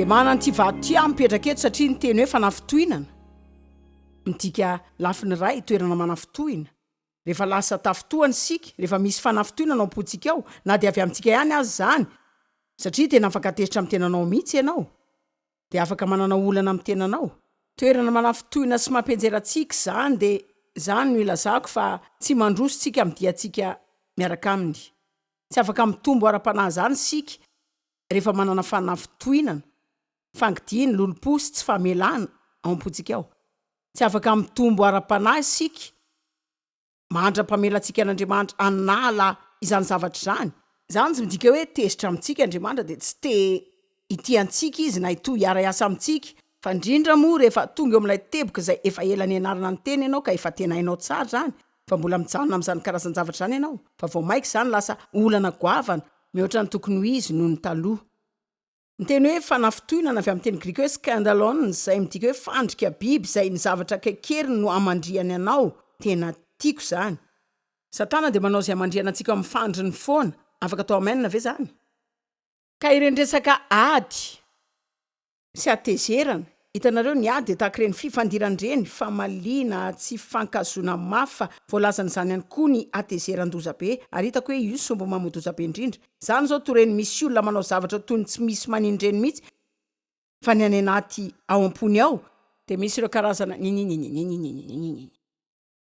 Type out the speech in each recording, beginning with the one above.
dia manana ty vato ty mipetraka eto satria ny teny hoe fanafitohinana midika lafiny ray toerana manafitohina. Rehefa lasa tafitohana sika, rehefa misy fanafitohinana ao am-potsika ao, na dia avy amintsika ihany azy zany, satria tena afaka atezitra amin'ny tenanao mihitsy ianao, dia afaka manana olana amin'ny tenanao. Toerana manafitohina sy mampienjerantsika zany dia zany no ilazako fa tsy mandroso tsika amin'ny diantsika miaraka aminy. Tsy afaka mitombo ara-panahy zany sika rehefa manana fanafitohinana, fangidiny, loloposy, tsy famelana ao am-potsika ao. Tsy afaka mitombo ara-panahy sika mandra-pamelantsika an'Andriamanitra anala izany zavatra zany. Zany tsy midika hoe tezitra amintsika Andriamanitra dia tsy te itiantsika izy na ito hiara-iasa amintsika, fa indrindra moa rehefa tonga eo amin'ilay teboka izay efa ela ny anarana ny teny ianao ka efa tena hainao tsara zany, fa mbola mijanona amin'izany karazany zavatra zany ianao, fa vao maika zany lasa olana goavana mihoatra ny tokony ho izy noho ny taloha. Ny teny hoe fanafitohinana avy amin'ny teny grika hoe scandalon, izay midika hoe fandrika biby izay ny zavatra kekeriny no amandriany anao. Tena tiako zany. Satana dia manao izay amandriana antsika amin'ny fandriny foana, afaka atao amainina ve zany? Ka ireny resaka ady sy atezerana, hitanareo ny ady dia tahaka ireny fifandiran-dreny, famaliana, tsy fankazona mafy, voalazana izany ihany koa ny atezeran-doza be, ary hitako hoe io sombo mamodoza be indrindra. Zany zao toreny misy olona manao zavatra toy ny tsy misy manindreny mihitsy, fa ny any anaty ao am-pony ao dia misy ireo karazana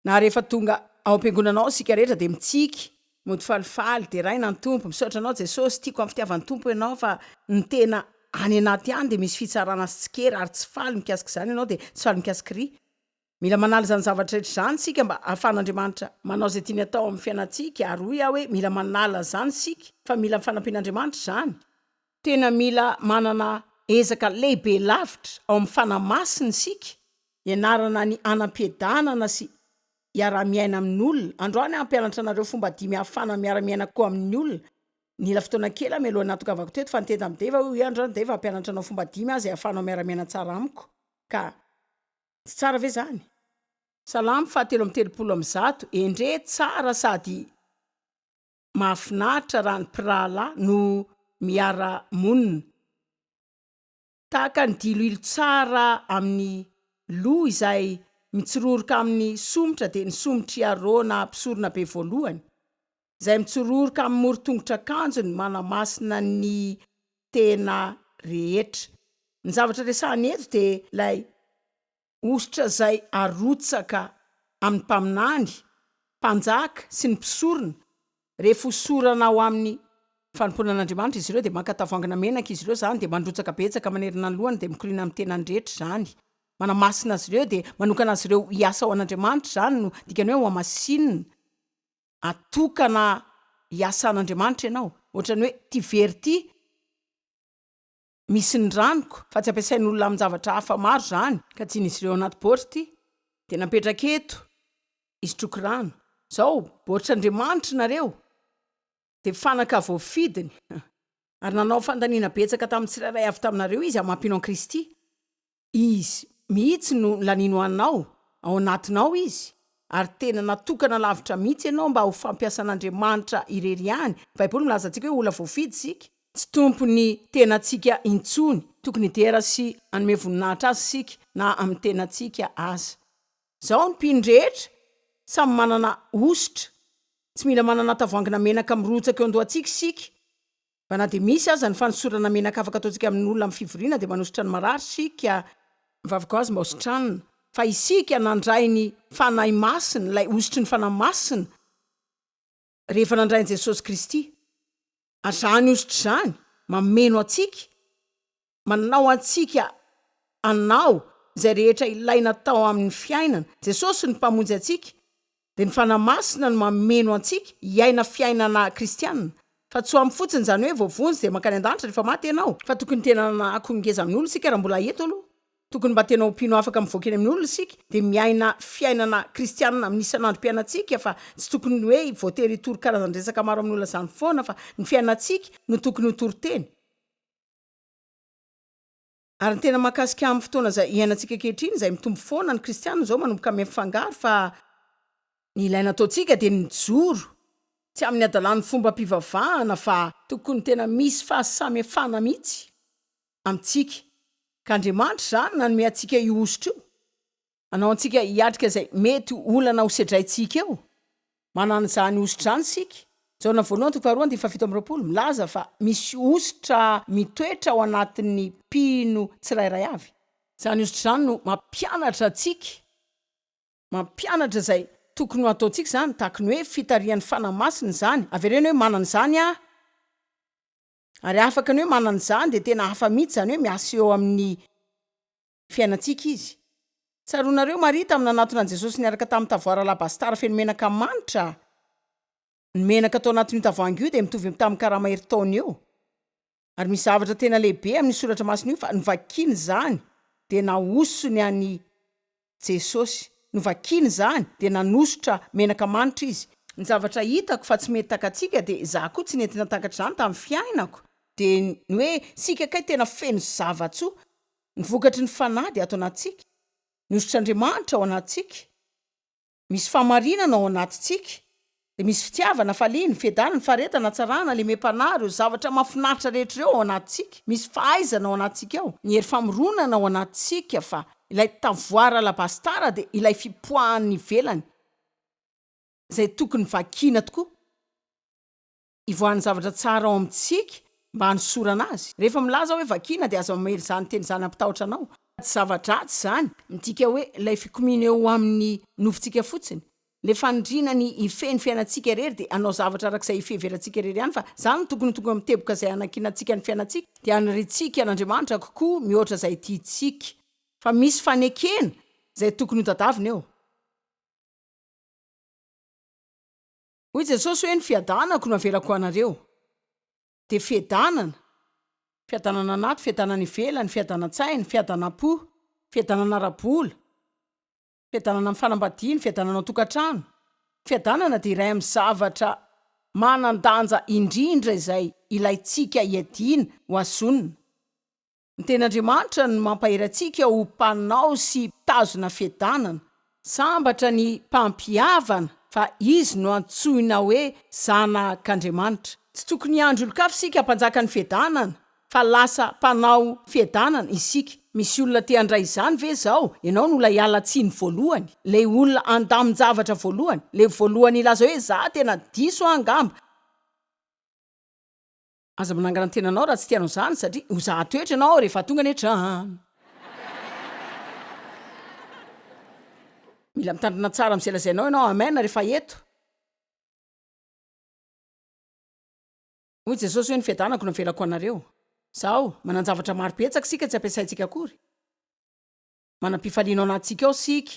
na rehefa tonga ao am-piangonana ao sika rehetra dia mitsiky, mody falifaly, dia raina ny tompo, misaotra anao Jesosy, tiako amin'ny fitiavan'ny tompo ianao, fa ny tena any anaty any dia misy fitsarana sy tsikera ary tsy faly mikasika izany ianao dia tsy faly mikasika ry. Mila manala izany zavatra rehetra izany sika mba ahafahan'Andriamanitra manao izay tiany atao amin'ny fiainantsika, ary hoy aho hoe mila manala izany sika, fa mila fanampian'Andriamanitra izany. Tena mila manana ezaka lehibe lavitra ao amin'ny fanamasiny sika, ianarana ny anam-piadanana sy iara-miaina amin'ny olona. Androany ampianatra anareo fomba dimy ahafana miara-miaina koa amin'ny olona. Nila fotoana kely mialohan'ny natokavako teto fa niteny amin'ny Deva hoe androany Deva ampianatra anao fomba dimy azy ahafanao miara-miaina tsara amiko. Ka tsy tsara ve zany? Salamo 3:30 endre tsara sady mahafinaritra raha ny mpirahalahy no miara-monina. Tahaka ny diloilo tsara amin'ny loha izay mitsororoka amin'ny somotra dia ny somotry arona mpisorona be voalohany, izay mitsororoka amin'ny morotongotra akanjony manamasina ny tena rehetra. Ny zavatra resahany eto dia ilay ositra izay arotsaka amin'ny mpaminany, mpanjaka sy ny mpisorona. Rehefa hosorana ao amin'ny fanomponan'Andriamanitra izy ireo dia maka tavoangana menaka izy ireo zany dia mandrotsaka betsaka manerana ny lohany dia mikoriana amin'ny tenany rehetra zany. Manamasina azy ireo dia manokana azy ireo hiasa ao an'Andriamanitra zany no dikany hoe ho amasinina. Atokana hiasa an'Andriamanitra ianao. Ohatrany hoe ty very ty misy ny ranoko fa tsy ampiasain'ny olona amin'ny zavatra hafa maro zany, ka tian'izy ireo anaty baoritra ty dia napetraka eto izy troky rano. Zao baoritr'Andriamanitra nareo dia fanaka voafidiny ary nanao fandaniana betsaka tamin'ny tsirairay avy taminareo izy amampinao Kristy. Izy mihitsy no lanino anao ao anatinao izy, ary tena natokana lavitra mihitsy ianao mba ho fampiasan'Andriamanitra irery ihany. Baiboly milaza antsika hoe olona voafidy sika, tsy tompony tenantsika intsony, tokony hidera sy hanome voninahitra azy sika na amin'ny tenantsika aza. Zao ny mpino rehetra samy manana ositra, tsy mila manana tavoangina menaka mirotsaka eo an-dohantsika sika, fa na dia misy aza ny fanosorana menaka afaka ataontsika amin'ny olona amin'ny fivoriana dia manositra ny marary sika, mivavaka azy mba hositranina. Fa isika nandray ny fanahy masina, ilay ositry ny fanahy masina rehefa nandrain'i Jesosy Kristy. Ary zany ositra zany mameno atsika, manao atsika anao izay rehetra ilaina tao amin'ny fiainana. Jesosy ny mpamonjy atsika, dia ny fanahy masina no mameno atsika hiaina fiainana kristianina. Fa tsy ho amin'ny fotsiny zany hoe voavonjy dia mankany an-danitra rehefa maty ianao, fa tokony tena nakongeza amin'ny olona sika raha mbola eto aloha. Tokony mba tena ompino afaka mivoaka eny amin'ny olona sika dia miaina fiainana kristianina amin'ny isan'androm-piainantsika, fa tsy tokony hoe voatery hitory karazany resaka maro amin'ny olona zany foana, fa ny fiainantsika no tokony hitory teny. Ary ny tena mahakasika amin'ny fotoana izay iainantsika ankehitriny izay mitombo foana ny kristianina zao manomboka mifangaro, fa ny ilaina ataontsika dia ny joro, tsy amin'ny adalan'ny fomba mpivavahana, fa tokony tena misy fahasamihafana mihitsy amintsika ka Andriamanitra zany nanome antsika iositra io anao antsika hiatrika zay mety olana ho sedraintsika eo manana zany ositra zany sika Jaona voalohany toko faharoa andiny fafito amby roapolo milaza fa misy ositra mitoetra ao anatin'ny mpino tsirairay avy zany ositra zany no mampianatra atsika mampianatra zay tokony ho ataontsika zany tahaka ny hoe fitarian'ny fanamasiny zany avereny hoe manana zany ary afaka ny hoe manana zany de tena hafa mihitsy zany hoe miasa eo amin'ny fiainantsika izy tsaronareo marita amin'ny anatonan'i Jesosy niaraka tamin'ny tavoara alabastara feno menaka manitra ny menaka atao anatin'io tavoahangy io de mitovy tamin'ny karama eritona eo ary misy zavatra tena lehibe amin'ny soratra masina io fa novakiny zany de naosony any Jesosy novakiny zany de nanositra menaka manitra izy ny zavatra hitako fa tsy mety takatsika de za koa tsy nentina takatra zany tamin'ny fiainako de ny hoe sika kay tena feno zavatso ny vokatry ny fanady ato anatsika ny ositr'Andriamanitra ao anatsika misy famarinana ao anatsika de misy fitiavana faliny fedana ny faretana tsarana le mepanary zavatra mafinaritra rehetra reo ao anatsika misy fahaizana ao anatsika ao ny hery famoronana ao anatsika fa ilay tavoara alabastara de ilay fipoahan'ny velany zay tokony vakina tokoa ivoan'ny zavatra tsara ao amintsika mba hanosorana azy rehefa milaza hoe vakina de aza mamely zany teny zany ampitahotra anao tsy zava-dratsy zany midika hoe ilay fikomina eo amin'ny nofontsika fotsiny le fanindrina ny ifeny fiainantsika irery de anao zavatra arak'izay ifeverantsika irery ihany fa zany tokony miteboka zay anakinantsika ny fiainantsika de anaritsika an'Andriamanitra kokoa mihoatra zay tiantsika fa misy fanekena zay tokony ho tadavina eo hoy Jesosy hoe ny fiadanako no avelako anareo de fiadanana anaty fiadanana ivelany fiadan-tsaina fiadanam-po fiadanana ara-bola fiadanana amin'ny fanambadiana fiadanana ao tokantrano fiadanana de iray amin'ny zavatra manan-danja indrindra izay ilaitsika iadina ho azonina ny ten'Andriamanitra no mampahery antsika ho mpanao sy mpitazona fiadanana sambatra ny mpampiavana fa izy no antsoina hoe zanak'Andriamanitra tsy tokony andro olokafo sika hampanjaka ny fiadanana fa lasa mpanao fiadanana isika misy olona te handray izany ve zao ianao no la hialatsiny voalohany le olona andamin-javatra voalohany le voalohany ilaza hoe za tena diso angamba aza manangana ny tenanao raha tsy tianao zany satria ho zahatoetra ianao rehefa tonga netra mila mitandrina tsara amin'izay lazainao ianao amen rehefa eto hoy Jesosy hoe ny fiadanako no avelako anareo zao manan-javatra maro betsaka sika tsy ampiasaintsika akory manam-pifaliana ao anatsika ao sika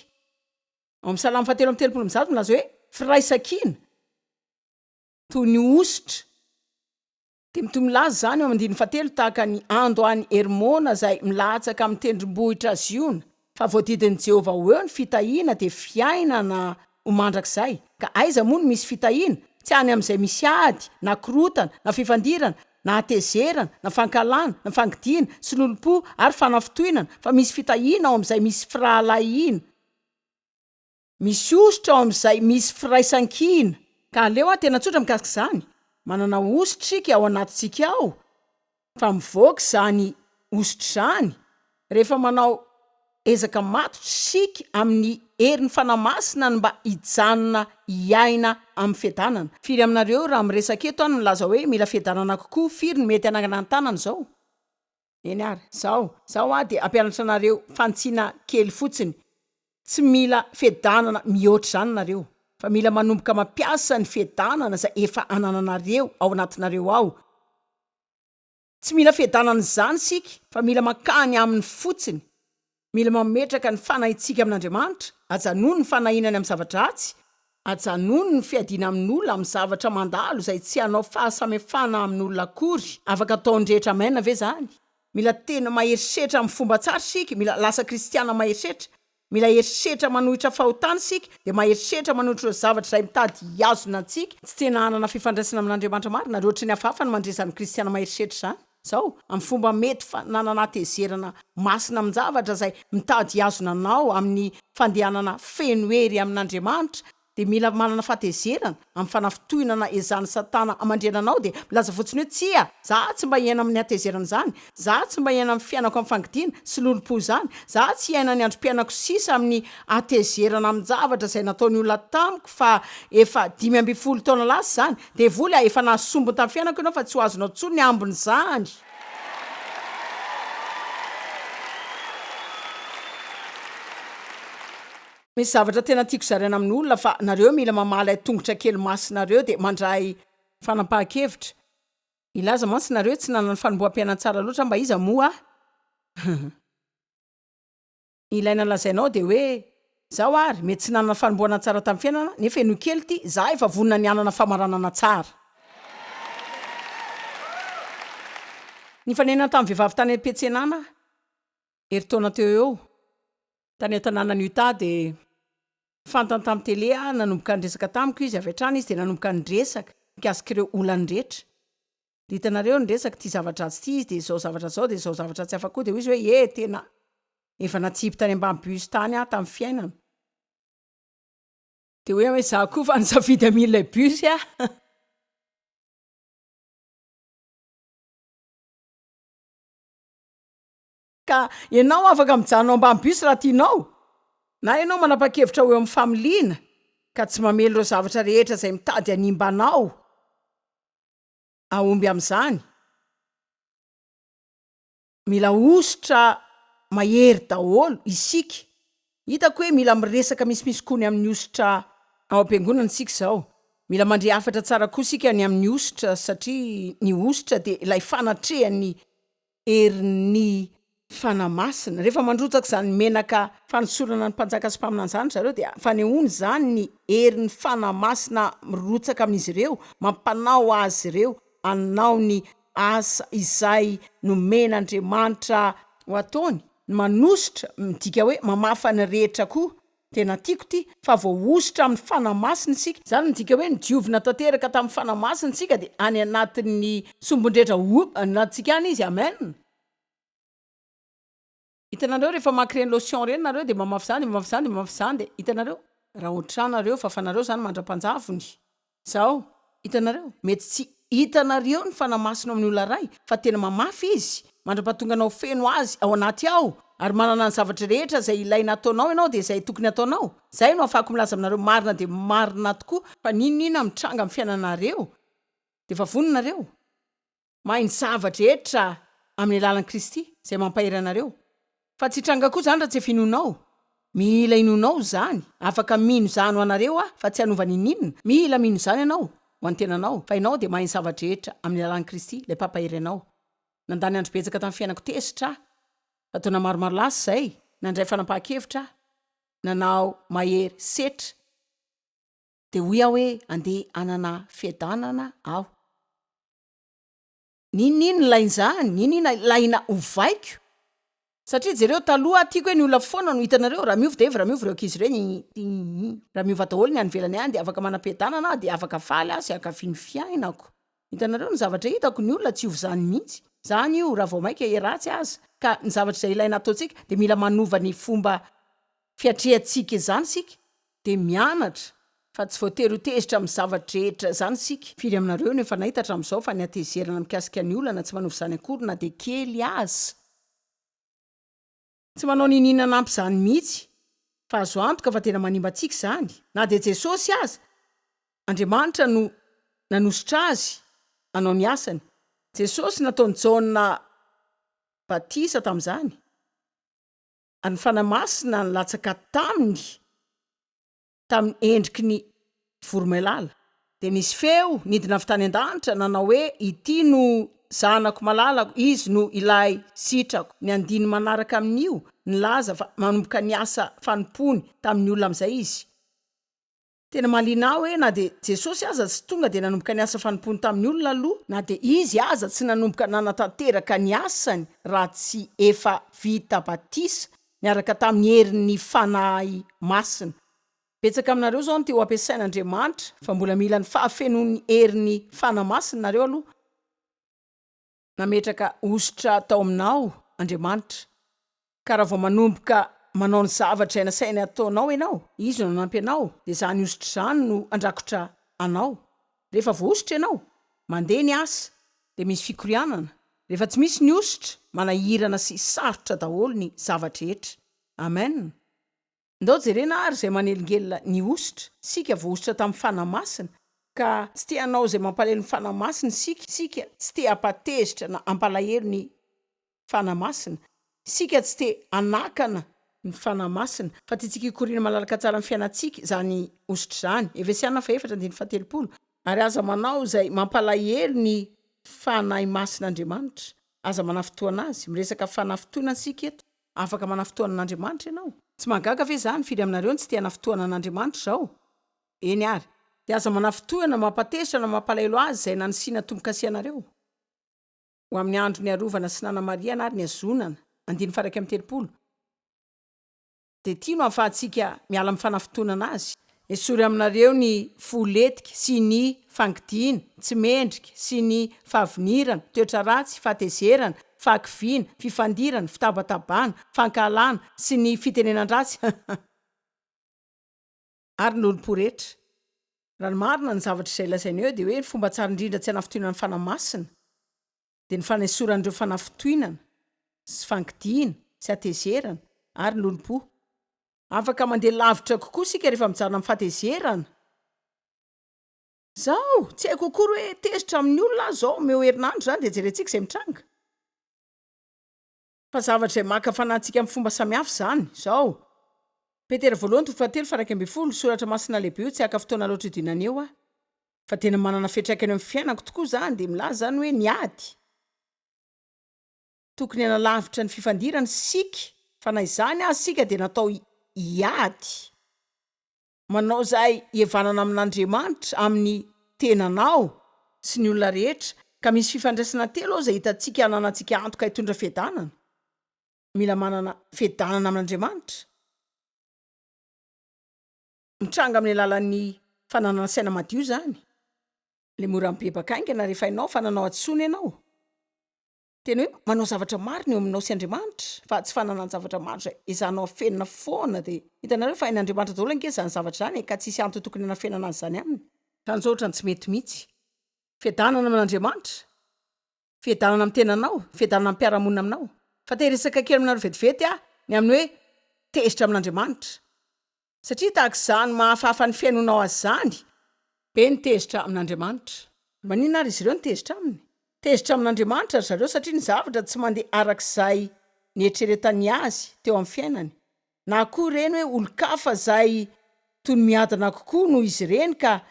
ao amin'ny Salamo 7:30 milaza hoe firaisankina toy ny ositra de mitoy milaza zany ao amin'ny 7 tahaka ny ando any Hermona zay milatsaka amin'ny tendrombohitra Ziona fa voadidin'i Jehova ho eo ny fitahiana de fiainana ho mandrakizay ka aiza moa no misy fitahiana tsy any amin'izay misy ady na korotana na fifandirana na atezerana na fankalana na fangidiana sy lolompo ary fanafitohinana fa misy fitahiana ao amin'izay misy firahalahiana misy ositra ao amin'izay misy firaisankina ka aleo tena tsotra mikasika izany manana ositra sika ao anatintsika ao fa mivoaka zany ositra zany rehefa manao ezaka matotra sika amin'ny herin'ny fanamasina no mba hijanona hiaina amin'ny fiadanana firy aminareo raha miresaka eto any milaza hoe mila fiadanana kokoa firy no mety anangana ny tanana zao eny ary zao de ampianatra anareo fantsiana kely fotsiny tsy mila fiadanana mihoatra zany nareo fa mila manomboka mampiasa ny fiadanana zay efa anananareo ao anatinareo ao tsy mila fiadanana zany sika fa mila makany amin'ny fotsiny mila mametraka ny fanahintsika amin'Andriamanitra ajanony ny fanahinany amin'ny zavatra ratsy ajanony ny fiadiana amin'olona amin'ny zavatra mandalo zay tsy hanao fahasamefana amin'olona akory afaka ataony rehetra amaina ve zany mila tena maherisetra amin'ny fomba tsara sika mila lasa kristiana maherisetra mila herisetra manohitra fahotany sika de maherisetra manohitra zavatra zay mitady hiazona antsika tsy tena hanana fifandraisana amin'Andriamanitra marina rehetra ny hafahafa ny mandresany kristiana maherisetra zany zao amin'ny fomba mety fa nananatezerana masina amin'ny zavatra zay mitady hiazona anao amin'ny fandehanana feno hery amin'Andriamanitra de mila manana fahatezerana amin'ny fanafitohinana ezany satana amandrenanao de milaza fotsiny hoe tsia za tsy mba iaina amin'ny atezerana zany, za tsy mba iaina amin'ny fiainako amin'ny fangidiana sy lolom-po zany, za tsy iaina ny androm-piainako sisa amin'ny atezerana amin'ny zavatra zay nataony olona tamiko fa efa 5 taona lasa zany de voly efa nahasombony tamin'ny fiainako ianao fa tsy ho azonao tsony ny ambiny zany. Misy zavatra tena tiako zaraina amin'ny olona fa nareo mila mamaly tongotra kely masinareo de mandray fanapahan-kevitra. Ilaza mantsy nareo tsy nanana fanomboam-piainatsara loatra mba iza moa. Ilaina lazainao de hoe zao ary mety tsy nanana fanomboana tsara tamin'ny fiainana nefa eno kely ty za efa vonona ny anana famaranana tsara. Ny fanenana tamin'ny vehivavy tany am-piantsenana eritaona teo eo tany an-tanàna ny Utah de fantany tamin'ny télé nanomboka nresaka tamiko izy avy hatrany izy de nanomboka nresaka mikasika ireo olany rehetra. De hitanareo nresaka ty zavatra tsy ty izy de zao zavatra zao de zao zavatra tsy afa koa de izy hoe tena efa natsipy tany ambany bus tany tamin'ny fiainana. De hoe za koa fa nisafidy amin'ilay bus ka ianao afaka mijanona ambany bus raha tianao na ianao manapa-kevitra ho eo amin'ny familiana ka tsy mamely ireo zavatra rehetra zay mitady animbanao aomby amin'izany. Mila ositra mahery daholo isika. Hitako hoe mila miresaka misimisy koa ny amin'ny ositra ao am-piangonana isika zao. Mila mandre afatra tsara koa isika ny amin'ny ositra satria ny ositra de ilay fanatrehan'ny herin'ny fanamasina. Rehefa mandrotsaka zany menaka fanosorana ny mpanjaka sy mpaminany zany zareo de fanehoany zany ny herin'ny fanamasina mirotsaka amin'izy ireo, mampanao azy ireo anao ny asa izay nomen'Andriamanitra ho ataony. Manositra midika hoe mamafa ny rehetra koa. Tena tiako ty fa voaositra amin'ny fanamasina isika. Zany midika hoe nidiovina tanteraka tamin'ny fanamasina isika de any anatin'ny sombondrehetra anatsika any izy. Amen. Hitanareo rehefa makreny lotion reny nareo de mamafy zany de mamafy zany de mamafy zany de hitanareo raha ohatranareo fa fanareo zany mandra-panjavony. Zao hitanareo mety tsy hitanareo ny fanamasina amin'ny olona ray fa tena mamafy izy mandra-pahatonga anao feno azy ao anaty ao ary manana ny zavatra rehetra zay ilaina ataonao ianao de zay tokony ataonao. Zay no afaka milaza aminareo marina de marina tokoa fa ninona mitranga amin'ny fiainanareo de fa voninareo mahay ny zavatra rehetra amin'ny alalan'i Kristy zay mampahery anareo. Fa tsy tranga koa zany raha tsy finonao. Mila inonao zany. Afaka mino zany ho anareo fa tsy hanova ninina. Mila mino zany ianao ho an-tenanao fa ianao de mahay ny zavatra rehetra amin'ny alalan'i Kristy lay pampahery anao. Nandany andro betsaka tamin'ny fiainako tesitra ataona maromaro lasa zay nandray fanapahan-kevitra nanao mahery setra de hoy aho hoe andeha anana fiadanana aho. Ninina lain'izany, ninina laina ovaiko satria jereo taloha tiako hoe ny olona foana no hitanareo raha miova de raha miova ireo ankizy ireny raha miova daholo ny any ivelany any de afaka manam-piadanana de afaka faly sy akafiany fiainako. Hitanareo ny zavatra hitako ny olona tsy ova zany mihitsy. Zany io raha vao maika ratsy azy ka ny zavatra izay ilaina ataontsika de mila manova ny fomba fiatrehantsika izany sika de mianatra fa tsy voatery ho tezitra amin'ny zavatra rehetra zany sika. Firy aminareo no efa nahita hatramin'izao fa ny atezerana mikasika ny olona tsy manova zany akory na de kely aza. Tsy manao ninina nampy zany mihitsy fa azo antoka fa tena manimba antsika zany na de Jesosy aza. Andriamanitra no nanositra azy anao ny asany. Jesosy nataony Jaona Batisa tamin'izany. Ny fanamasina nilatsaka tamin'ny endriky ny voromailala. De nisy feo nidina avy tany an-danitra nanao hoe ity no zanako malalako, izy no ilay sitrako. Ny andiny manaraka amin'io nilaza fa manomboka ny asa fanompony tamin'ny olona amin'izay izy. Tena malina hoe na de Jesosy aza tsy tonga de nanomboka ny asa fanompony tamin'ny olona aloha na de izy aza tsy nanomboka nanatanteraka ny asany raha tsy efa vita batisa niaraka tamin'ny herin'ny fanahy masina. Betsaka aminareo zao no teo ampiasain'Andriamanitra fa mbola mila ny fahafenon'ny herin'ny fanamasina nareo aloha. Nametraka ositra tao aminao Andriamanitra ka raha vao manomboka manao ny zavatra nasainy ataonao ianao, izy no nanampy anao, de zany ositra zany no andrakotra anao. Rehefa voositra ianao, mandeha ny asa, de misy fikorianana. Rehefa tsy misy ny ositra, manahirana sy sarotra daholo ny zavatra rehetra. Amen. Ndao jerena ary zay manelingelina ny ositra, sika voositra tamin'ny fanahy masina, ka tsy te hanao zay mampalahelo ny fanahy masina sika tsy te hampatezitra na hampalahelo ny fanahy masina, sika tsy te anakana ny fanahy masina, fa tiatsika ikoriana malalaka tsara amin'ny fiainantsika zany ositra zany. Efesiana 4:17. Ary aza manao zay mampalahelo ny fanahy masin'Andriamanitra, aza manafitoana azy. Miresaka fanafitoana sika eto, afaka manafitoana an'Andriamanitra ianao. Tsy mahagaga ve zany firy aminareo tsy te hanafitoana an'Andriamanitra zao? Eny ary. De aza manafitoana mampatezitra na mampalahelo azy zay nanisina tomboka asianareo. Ho amin'ny andro ny arovana sy Nana Maria na ary ny azonana 1:30. De tiano ahafahantsika miala amin'ny fanafitoanana azy. Esory aminareo ny foletika sy ny fangidiana, tsy mendrika sy ny fahavinirana, toetra ratsy, fahatezerana, fahakiviana, fifandirana, fitabatabana, fankalana sy ny fitenenan-dratsy ary ny olom-po rehetra. Raha ny marina ny zavatra izay lazaina eo de hoe ny fomba tsara indrindra tsy hanafitoana ny fanahy masina de ny fanesoran'ireo fanafitoinana sy fangidiana sy hatezerana ary ny olom-po. Afaka mandeha lavitra kokoa sika rehefa mijanona amin'ny fahatezerana. Zao tsy haiko akory hoe tezitra amin'ny olona zao meo herinandro zany de jerentsika izay mitranga. Fa zavatra izay maka fanantsika amin'ny fomba samihafa zany. Zao Petera 1:7-12 soratra masina lehibe io tsy aka fotoana loatra idinana eo a. Fa tena manana fiantraikany amin'ny fiainako tokoa zany de milaza zany hoe niady. Tokony hanalavitra ny fifandirana sika, fa na izany azy sika de natao iady. Manao zay evanana amin'Andriamanitra amin'ny tenanao sy ny olona rehetra, ka misy fifandraisana telo ao zay hitantsika ananantsika antoka hitondra fiadanana. Mila manana fiadanana amin'Andriamanitra. Mitranga amin'ny alalan'ny fananana saina madio zany. Le mora mibebaka aingana rehefa hainao fa nanao atsoina ianao. Tena hoe manao zavatra marina eo aminao sy Andriamanitra, fa tsy fananana zavatra maro zay izanao afenina foana de hitanareo fa hain'Andriamanitra daholo ange zany zavatra zany ka tsisy anto tokony hanafenana azy zany aminy. Ka an'izao ohatrany tsy mety mihitsy. Fiadanana amin'Andriamanitra, fiadanana amin'ny tenanao, fiadanana amin'ny mpiaramonina aminao. Fa te hiresaka kely aminareo vetivety ny amin'ny hoe tezitra amin'Andriamanitra. Satria tahaka izany mahafahafa ny fiainonao azy zany, be ny tezitra amin'Andriamanitra. Maninona ary izy ireo ny tezitra aminy? Tezitra amin'Andriamanitra zareo satria ny zavatra tsy mandeha arak'izay nieritreretany azy teo amin'ny fiainany. Na koa ireny hoe olo-kafa zay toy ny miadana kokoa noho izy ireny ka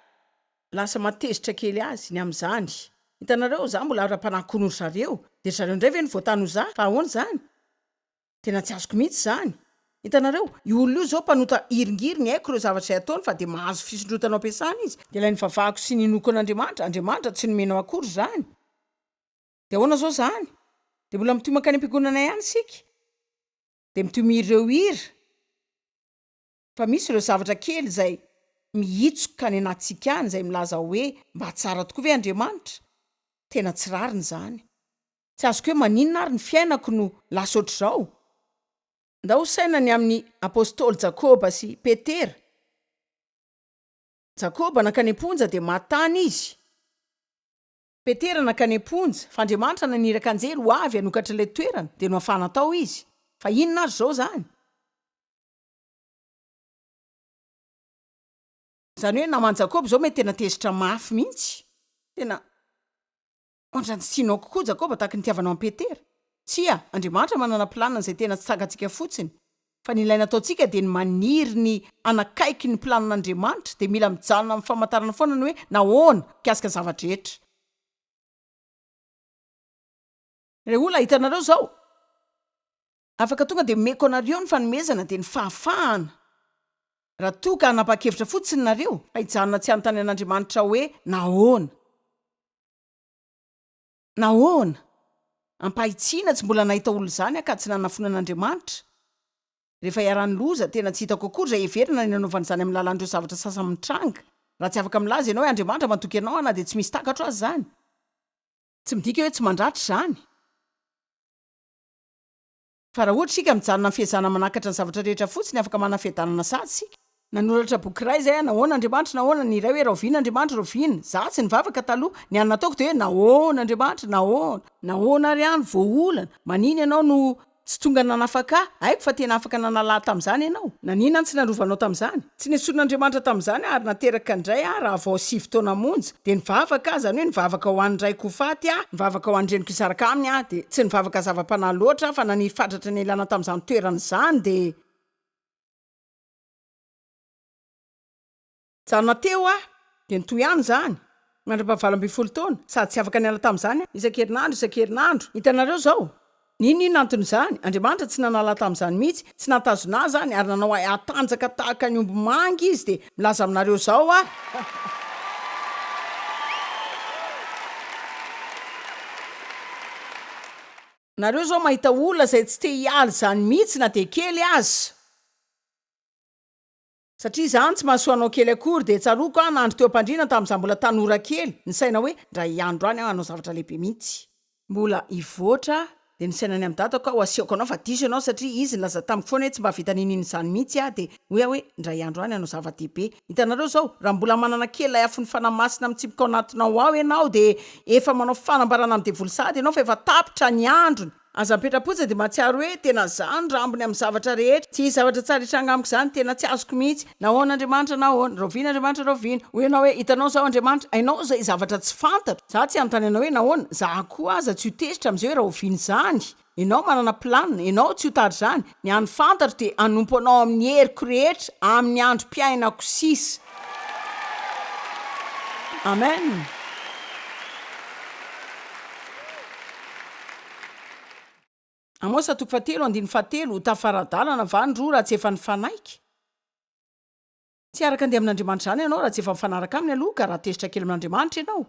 lasa matezitra kely azy ny amin'izany. Hitanareo za mbola ara-panahy zareo, de zareo indray ve ny voatany ho za? Fa ahoana zany? Tena tsy azoko mihitsy zany. Hitanareo, io olona io zao mpanota iringiriny haiko ireo zavatra izay ataony fa de mahazo fisondrotana ampiasana izy. De ilay ny vavahako sy ny noko an'Andriamanitra, Andriamanitra tsy nomenao akory zany. De ahoana zao zany? De mbola mitoy mankany am-piangonana ihany sika. De mitoy mihira ireo hira. Fa misy ireo zavatra kely zay mihitsoka ny anatsika any zay milaza hoe mba tsara tokoa ve Andriamanitra? Tena tsy rariny zany. Tsy azoko hoe maninona ary ny fiainako no lasa ohatr'izao. Ndao saina ny amin'ny apôstôly Jakoba sy Petera. Jakoba nakany am-ponja de matany izy. Petera nakany am-ponja, fa Andriamanitra naniraka anjely ho avy hanokatra ilay toerana de no afahana tao izy. Fa inona ary zao zany? Zany hoe namany Jakoba zao mety tena tezitra mafy mihitsy. Tena ohatrany tsy tianao kokoa Jakoba tahaka ny tiavanao amin'ny Petera. Tsia, Andriamanitra manana planiny zay tena tsy takantsika fotsiny. Fa ny ilaina ataontsika de ny maniry ny anakaiky ny planin'Andriamanitra de mila mijanona amin'ny famantarana foana ny hoe nahoana mikasika zavatra rehetra. Re olona hitanareo zao, afaka tonga de meko anareo ny fanomezana de ny fahafahana. Raha toa ka hanapa-kevitra fotsiny nareo, fa hijanona tsy anontany an'Andriamanitra hoe nahoana. Nahoana? Ampahitsiana tsy mbola nahita olona zany ka tsy nanafona an'Andriamanitra. Rehefa iarany loza tena tsy hitako akory zay heverina ny anaovana izany amin'ny lalandreo zavatra sasany mitranga. Raha tsy afaka milaza ianao hoe Andriamanitra mantoky ianao na de tsy misy takatro azy zany. Tsy midika hoe tsy mandratra zany. fa raha ohatra sika mijanona fihezana manakatra ny zavatra rehetra fotsiny afaka manafedanana sady sika nanoratra boky ray zay nahoan'andriamanitra nahoana ny iray hoe rovian'andriamanitra roviana za tsy nivavaka taloha ny anina ataoko de hoe nahoan'andriamanitra nahoana ary any voaolana maniny ianao no tsy tonga nanafaka haiko fa tena afaka nanalahy tam'izany ianao nanina ny tsy narovanao tam'izany tsy neson'andriamanitra tam'izany ary nateraka indray raha vao 7 taona monja de nivavaka zany hoe nivavaka ho an'ny ray kofaty nivavaka ho an'dreniko isaraka aminy de tsy nivavaka zava-panahy loatra fa nany fatratra ny ilana tam'izany toerana zany de janona teo de nitoy ihany zany mandra-pahavalom-20 taona sady tsy afaka niala tam'izany isan-kerinandro hitanareo zao ninino antony zany andriamanitra tsy nanala tam'izany mihitsy tsy natazona zany ary nanao atanjaka tahaka ny omby mangy izy de milaza aminareo zao nareo zao mahita olona zay tsy te hialy zany mihitsy na de kely azy satria zany tsy mahasoanao kely akory de tsaroko nandro teo ampandrina tam'izany mbola tanora kely ny saina hoe ndra iandro any anao zavatra lehibe mihitsy mbola ivoatra de ny sainany amin'ny dadako ho asiako anao fa diso ianao satria izy nilaza tamiko foana hoe tsy mba vita nininy zany mihitsy de hoe ndra iandro any anao zava-dehibe hitanareo zao raha mbola manana kely afony fanamasina mitsipika ao anatinao ao ianao de efa manao fanambarana amin'ny devoly sady ianao fa efa tapitra ny androny aza mipetrapotsy de mahatsiaro hoe tena zany rambony amin'ny zavatra rehetra tsy zavatra tsara hitranga amiko zany tena tsy azoko mihitsy nahoan'andriamanitra nahoana rovian'andriamanitra roviana ho ianao hoe hitanao zao andriamanitra ainao zay zavatra tsy fantatra za tsy anontany anao hoe nahoana za koa aza tsy ho tezitra am'izay hoe raha oviany zany ianao manana planina ianao tsy ho tary zany ny any fantatra de anompo anao amin'ny heriko rehetra amin'ny androm-piainako sisa amen Amosa 7:7 tafaradalana vandro raha tsy efa nifanaiky tsy araka andeha amin'andriamanitra zany ianao raha tsy efa mifanaraka aminy aloha ka raha tezitra kely amin'andriamanitra ianao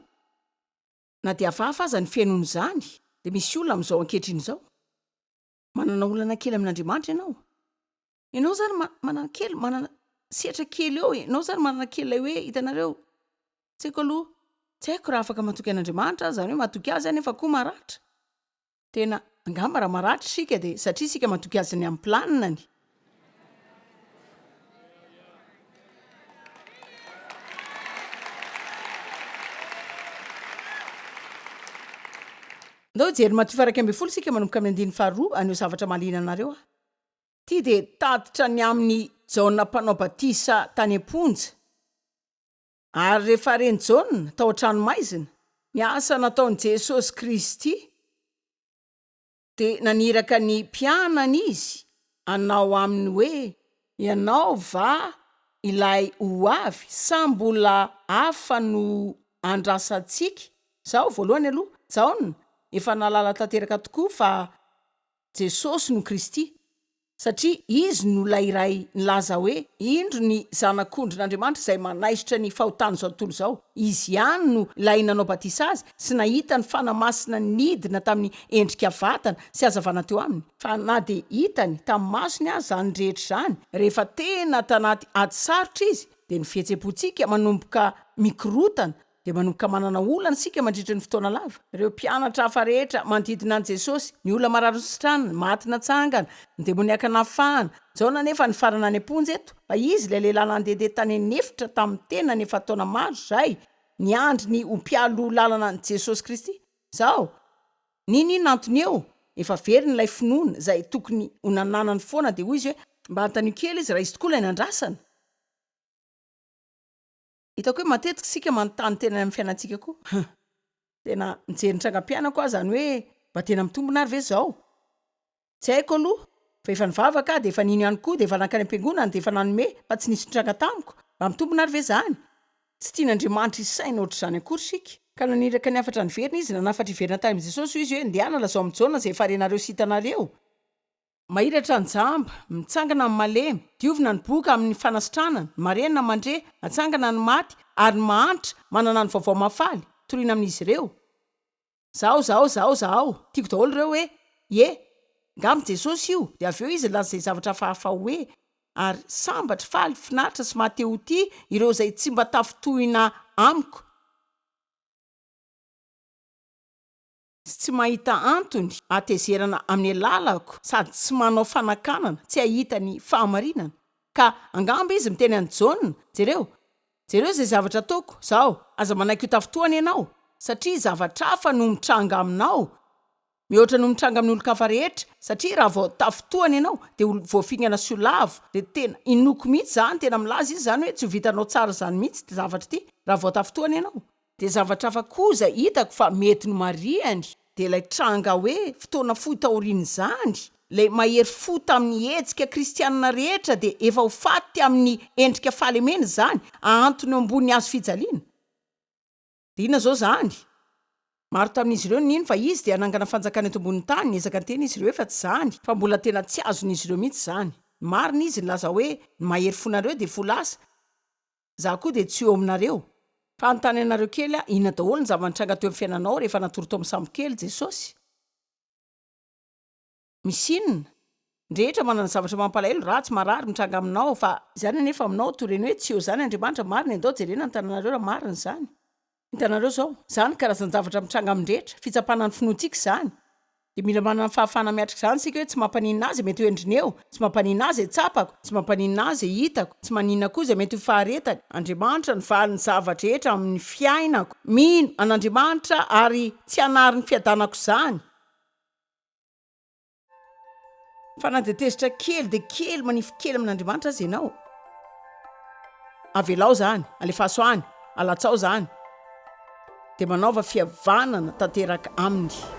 na dia hafahafa aza ny fiainony zany de misy olona am'izao ankehitriny zao manana olana kely amin'andriamanitra ianao zany manana kely manana setra kely eo ianao zany manana kely lay hoe hitanareo tsy haiko aloha tsy haiko raha afaka matoky an'andriamanitra zany hoe matoky azy any efa koa maratra tena angamba raha maratra sika de satria sika matoky azy ny amin'ny planinany ndao jery Matteo 1:12 sika manomboka amin'ny 2 aneo zavatra malina anareo ty de tatitra ny amin'ny jaona mpanao batisa tany amponja ary rehefa reny jaona tao an-tranomaizina ny asa nataon'i Jesosy Kristy de naniraka ny mpianany izy anao aminy hoe ianao va ilay ho avy sa mbola hafa no andrasantsika zao voalohany aloha jaona efa nalala tanteraka tokoa fa Jesosy no Kristy satria izy no layray nilaza hoe indro ny zanak'ondrin'andriamanitra izay manaisitra ny fahotany zao tontolo zao izy ihany no lay nanao batisa azy sy nahita ny fanamasina nidina tamin'ny endrika vatana sy azavana teo aminy fa na de hitany tamin'ny masony azy zany rehetra zany rehefa tena tanaty ady sarotra izy de ny fihetsepontsika manomboka mikorotana de manomboka manana olana sika mandritra ny fotoana lava ireo mpianatra hafa rehetra manodidina an' Jesosy ny olona marary sitrana maty natsangana ny demoniaka nafahana jaona nefa ny farana any amponja eto fa izy lay lehilahy nandehandeha tany anefitra tamin'ny tena nefa taona maro zay ny andry ny ompialo lalana an' Jesosy Kristy zao ninino antony eo efa very nylay finoana zay tokony ho nananany foana de hoy izy hoe mba antanio kely izy raha izy tokoa lay nandrasana hitako hoe matetika sika manontany tena amin'ny fiainantsika koa tena mijery nitrangam-pianako aho zany hoe mba tena mitombona ary ve zao tsy haiko aloha fa efa nivavaka de efa nino ihany koa de efa nankany am-piangonana de efa nanome fa tsy nisy nitranga tamiko mba mitombona ary ve zany tsy tian'andriamanitra isaina ohatr'izany akory sika ka naniraka ny afatra ny verina izy nanafatra iverina tany amin'i Jesosy izy hoe ndehana lazao amin'ny jaona zay efa renareo sy hitanareo mahiratra ny jamba mitsangana amin'ny malemy diovina ny boka amin'ny fanasitranana marenina mandre atsangana ny maty ary mahantra manana ny vaovao mafaly toriana amin'izy ireo zao tiako daholo ireo hoe ngamy Jesosy io de avy eo izy laza zay zavatra fahafa hoe ary sambatra faly finaritra sy mateo ty ireo zay tsy mba tafitohina amiko tsy mahita antony atezerana amin'ny lalako sady tsy manao fanakanana tsy ahita ny fahamarinana ka angamba izy miteny any Jaona, jereo zay zavatra ataoko zao, aza manaiky ho tafotoana ianao satria zavatra hafa no mitranga aminao, mihoatra no mitranga amin'ny olo-kafa rehetra satria raha vao tafotoana ianao de voafingana sy olavo de tena inoko mihitsy zany, tena milaza izy zany hoe tsy ho vitanao tsara zany mihitsy de zavatra ty raha vao tafotoana ianao. De zavatra hafa koza hitako fa mety no mariany de ilay tranga hoe fotoana fohy taoriany zany, lay mahery fo tamin'ny hetsika kristianina rehetra de efa ho faty amin'ny endrika fahalemena zany ahantony ambony hazo fijaliana. De ina zao zany? Maro tamin'izy ireo nino fa izy de anangana fanjakana eto ambony tany, niezaka teny izy ireo efa tsy zany, fa mbola tena tsy azon'izy ireo mihitsy zany. Marina izy nilaza hoe mahery fonareo de fo lasa. Za koa de tsy eo aminareo. Fa antany anareo kely ina daholo ny zava-nitranga teo amin'ny fiainanao rehefa natoro tao amin'ny sambokely Jesosy. Misinina ndrehetra manana zavatra mampalahelo ratsy marary mitranga aminao, fa zany anefa aminao toreny hoe tsy eo zany Andriamanitra, marina endao jerena ny tananareo raha marina zany. Hitanareo zao, zany karazany zavatra mitranga amin'ndrehetra, fitsapana ny finoantsika zany. De mila manana fahafana miatrika zany sika hoe tsy mampanina azy mety ho endrineo, tsy mampanina azy tsapako, tsy mampanina azy hitako, tsy manina koa zay mety ho faharetany. Andriamanitra ny valiny zavatra rehetra amin'ny fiainako. Mino an'Andriamanitra ary tsy hanary ny fiadanako zany. Fa na de tezitra kely de kely manify kely amin'Andriamanitra azy ianao. Avelao zany, alefaso any, alatsao zany. De manaova fihavanana tanteraka aminy.